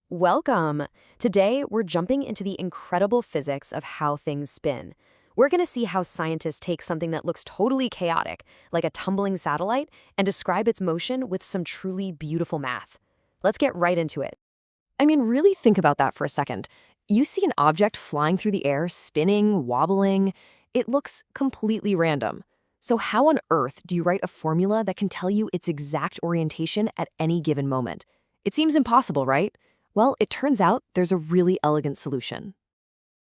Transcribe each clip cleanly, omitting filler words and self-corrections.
Welcome! Today, we're jumping into the incredible physics of how things spin. We're going to see how scientists take something that looks totally chaotic, like a tumbling satellite, and describe its motion with some truly beautiful math. Let's get right into it. Really think about that for a second. You see an object flying through the air, spinning, wobbling. It looks completely random. So how on earth do you write a formula that can tell you its exact orientation at any given moment? It seems impossible, right? Well, it turns out there's a really elegant solution.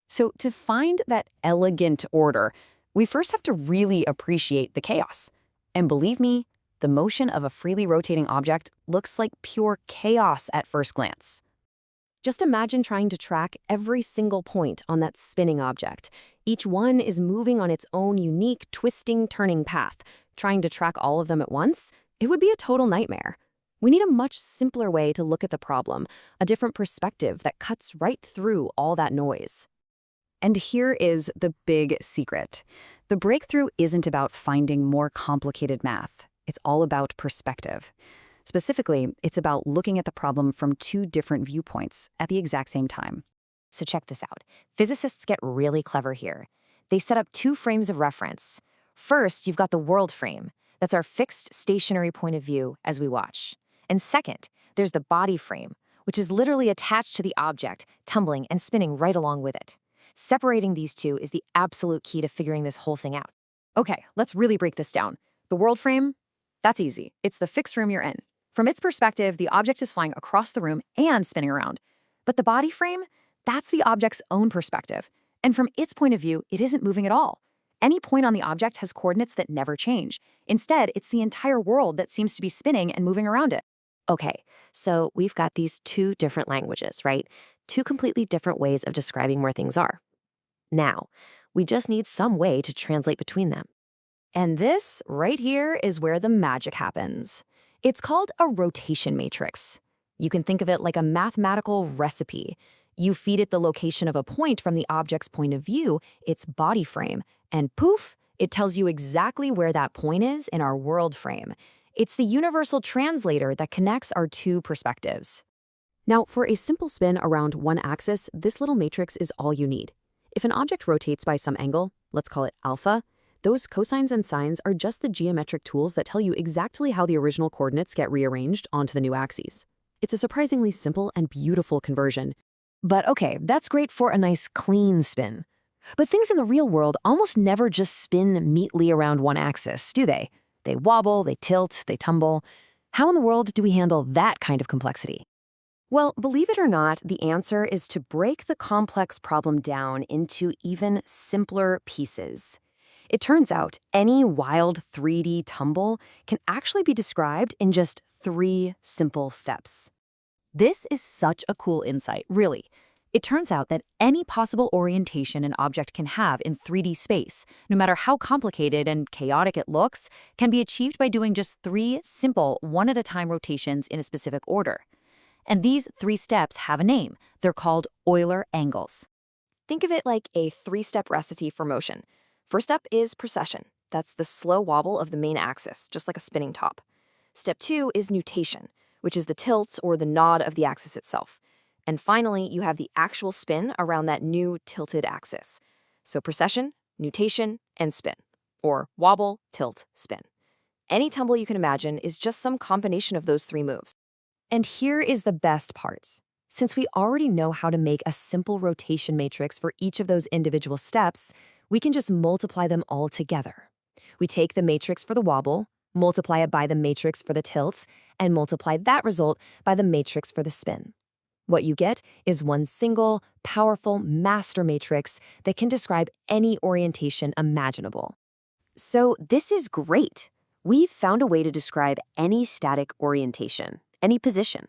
So to find that elegant order, we first have to really appreciate the chaos. And believe me, the motion of a freely rotating object looks like pure chaos at first glance. Just imagine trying to track every single point on that spinning object. Each one is moving on its own unique twisting, turning path. Trying to track all of them at once, it would be a total nightmare. We need a much simpler way to look at the problem, a different perspective that cuts right through all that noise. And here is the big secret. The breakthrough isn't about finding more complicated math. It's all about perspective. Specifically, it's about looking at the problem from two different viewpoints at the exact same time. So check this out. Physicists get really clever here. They set up two frames of reference. First, you've got the world frame. That's our fixed stationary point of view as we watch. And second, there's the body frame, which is literally attached to the object, tumbling and spinning right along with it. Separating these two is the absolute key to figuring this whole thing out. Okay, let's really break this down. The world frame? That's easy. It's the fixed room you're in. From its perspective, the object is flying across the room and spinning around. But the body frame? That's the object's own perspective. And from its point of view, it isn't moving at all. Any point on the object has coordinates that never change. Instead, it's the entire world that seems to be spinning and moving around it. Okay, so we've got these two different languages, right? Two completely different ways of describing where things are. Now, we just need some way to translate between them. And this right here is where the magic happens. It's called a rotation matrix. You can think of it like a mathematical recipe. You feed it the location of a point from the object's point of view, its body frame, and poof, it tells you exactly where that point is in our world frame. It's the universal translator that connects our two perspectives. Now, for a simple spin around one axis, this little matrix is all you need. If an object rotates by some angle, let's call it alpha, those cosines and sines are just the geometric tools that tell you exactly how the original coordinates get rearranged onto the new axes. It's a surprisingly simple and beautiful conversion. But okay, that's great for a nice clean spin. But things in the real world almost never just spin neatly around one axis, do they? They wobble, they tilt, they tumble. How in the world do we handle that kind of complexity? Well, believe it or not, the answer is to break the complex problem down into even simpler pieces. It turns out any wild 3D tumble can actually be described in just 3 simple steps. This is such a cool insight, really. It turns out that any possible orientation an object can have in 3D space, no matter how complicated and chaotic it looks, can be achieved by doing just 3 simple, one-at-a-time rotations in a specific order. And these 3 steps have a name. They're called Euler angles. Think of it like a 3-step recipe for motion. First up is precession. That's the slow wobble of the main axis, just like a spinning top. Step 2 is nutation, which is the tilt or the nod of the axis itself. And finally, you have the actual spin around that new tilted axis. So precession, nutation, and spin, or wobble, tilt, spin. Any tumble you can imagine is just some combination of those 3 moves. And here is the best part. Since we already know how to make a simple rotation matrix for each of those individual steps, we can just multiply them all together. We take the matrix for the wobble, multiply it by the matrix for the tilt, and multiply that result by the matrix for the spin. What you get is one single, powerful master matrix that can describe any orientation imaginable. So this is great. We've found a way to describe any static orientation, any position.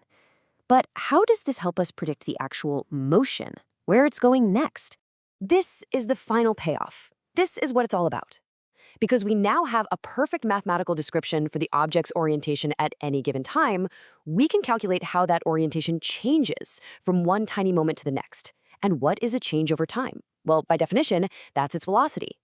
But how does this help us predict the actual motion, where it's going next? This is the final payoff. This is what it's all about. Because we now have a perfect mathematical description for the object's orientation at any given time, we can calculate how that orientation changes from one tiny moment to the next. And what is a change over time? Well, by definition, that's its velocity.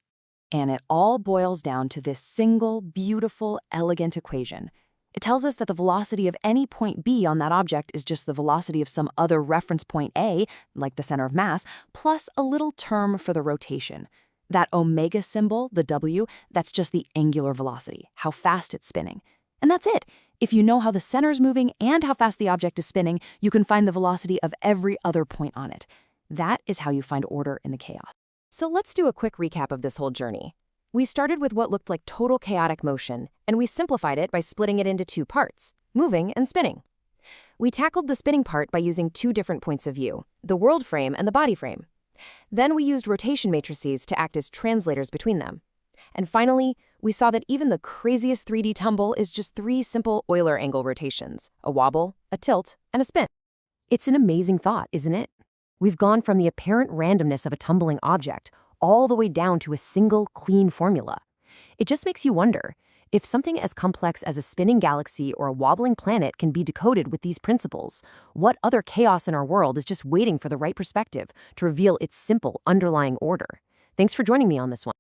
And it all boils down to this single, beautiful, elegant equation. It tells us that the velocity of any point B on that object is just the velocity of some other reference point A, like the center of mass, plus a little term for the rotation. That omega symbol, the W, that's just the angular velocity, how fast it's spinning. And that's it. If you know how the center's moving and how fast the object is spinning, you can find the velocity of every other point on it. That is how you find order in the chaos. So let's do a quick recap of this whole journey. We started with what looked like total chaotic motion, and we simplified it by splitting it into two parts, moving and spinning. We tackled the spinning part by using two different points of view, the world frame and the body frame. Then we used rotation matrices to act as translators between them. And finally, we saw that even the craziest 3D tumble is just three simple Euler angle rotations, a wobble, a tilt, and a spin. It's an amazing thought, isn't it? We've gone from the apparent randomness of a tumbling object all the way down to a single, clean formula. It just makes you wonder, if something as complex as a spinning galaxy or a wobbling planet can be decoded with these principles, what other chaos in our world is just waiting for the right perspective to reveal its simple underlying order? Thanks for joining me on this one.